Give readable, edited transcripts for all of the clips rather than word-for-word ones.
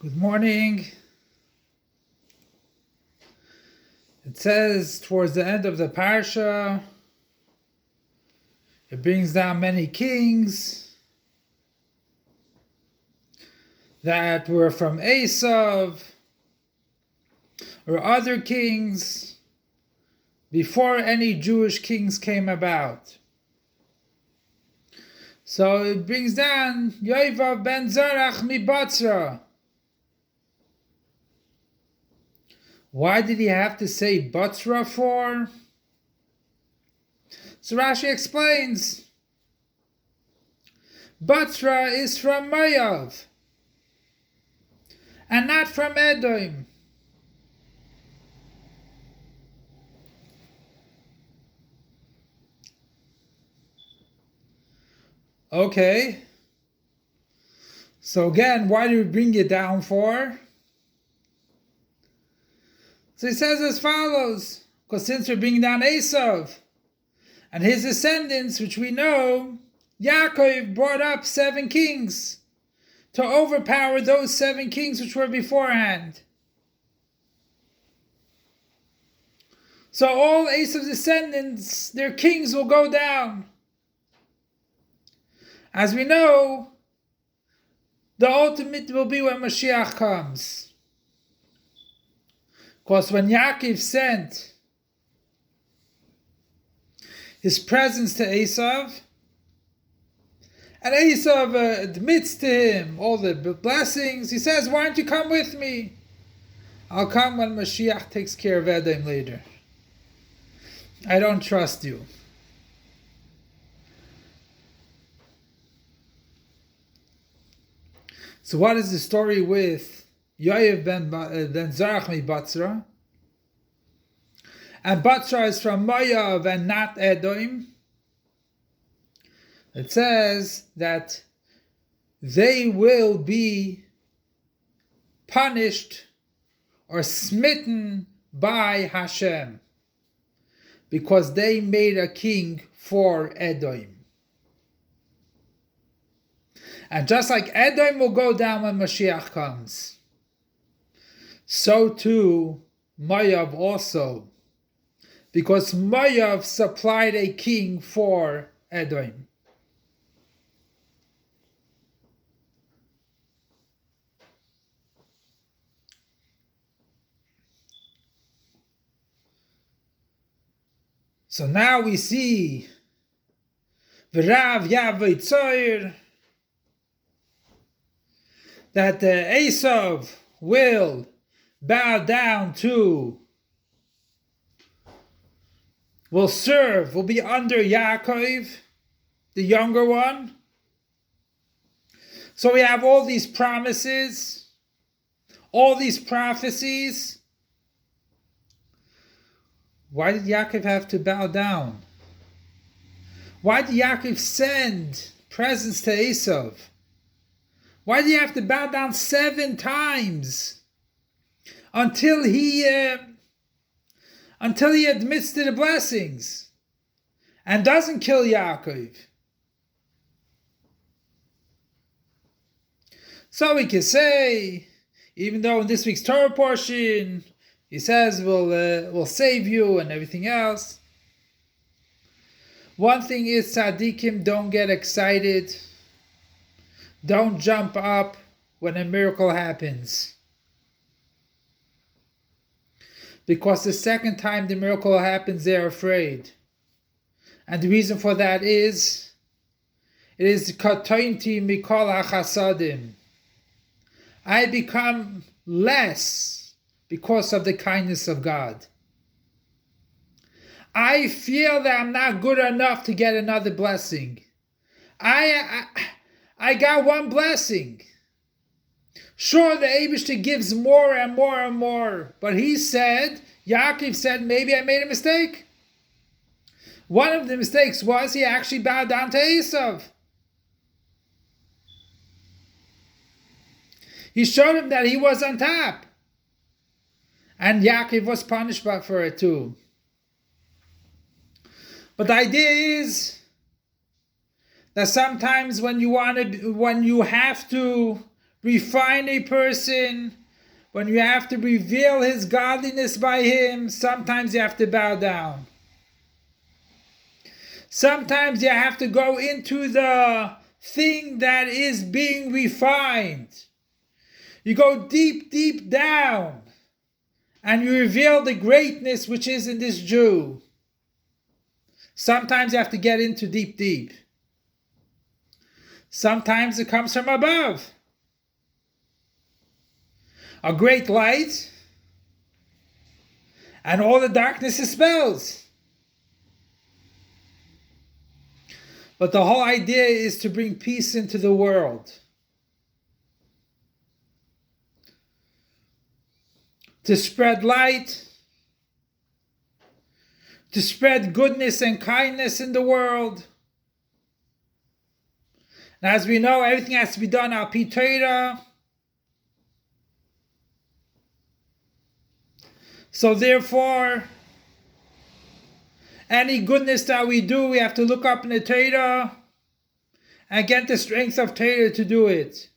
Good morning. It says towards the end of the parsha, it brings down many kings that were from Esav or other kings before any Jewish kings came about. So it brings down Yovav ben Zarach mi-Batzra. Why did he have to say Batzra for? So Rashi explains, Batzra is from Moav and not from Edom. Okay. So again, why do we bring it down for? So he says as follows, because since we're bringing down Esav and his descendants, which we know, Yaakov brought up 7 kings to overpower those 7 kings which were beforehand. So all Esav's descendants, their kings will go down. As we know, the ultimate will be when Mashiach comes. Because when Yaakov sent his presents to Esav, and Esav admits to him all the blessings, he says, why don't you come with me? I'll come when Mashiach takes care of Edom later. I don't trust you. So what is the story with Yovav ben Zarach mi-Batzra? And Batzra is from Moav and not Edom. It says that they will be punished or smitten by Hashem because they made a king for Edom. And just like Edom will go down when Mashiach comes, so too Moav also, because Moav supplied a king for Edom. So now we see V'rav Yavoi Tzoir, that Esav will bow down to, will serve, will be under Yaakov, the younger one. So we have all these promises, all these prophecies. Why did Yaakov have to bow down? Why did Yaakov send presents to Esav? Why did he have to bow down 7 times until he admits to the blessings and doesn't kill Yaakov? So we can say, even though in this week's Torah portion he says we'll save you and everything else, one thing is tzaddikim don't get excited. Don't jump up when a miracle happens. Because the second time the miracle happens, they're afraid. And the reason for that is, it is katointi mikol hachasadim. I become less because of the kindness of God. I feel that I'm not good enough to get another blessing. I got one blessing. Sure, the Eibishter gives more and more and more. But he said, Yaakov said, maybe I made a mistake. One of the mistakes was he actually bowed down to Esav. He showed him that he was on top. And Yaakov was punished for it too. But the idea is that sometimes when you have to refine a person, when you have to reveal his godliness by him, sometimes you have to bow down. Sometimes you have to go into the thing that is being refined. You go deep, deep down, and you reveal the greatness which is in this Jew. Sometimes you have to get into deep, deep. Sometimes it comes from above. A great light, and all the darkness dispels. But the whole idea is to bring peace into the world. To spread light. To spread goodness and kindness in the world. And as we know, everything has to be done al pi Torah. So therefore, any goodness that we do, we have to look up in the Torah and get the strength of Torah to do it.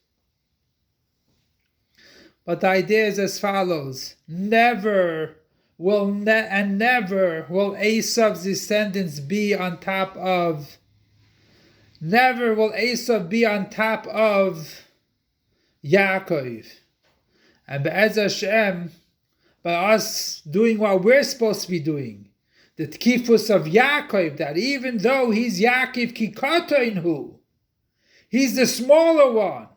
But the idea is as follows. Never will Esav's descendants be on top of. Never will Esav be on top of Yaakov. And Be'ez Hashem, by us doing what we're supposed to be doing, the tkifus of Yaakov, that even though he's Yaakov Kikatoinhu, he's the smaller one,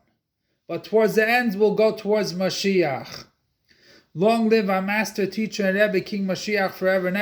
but towards the end we'll go towards Mashiach. Long live our master, teacher, and Rebbe, King Mashiach, forever and ever.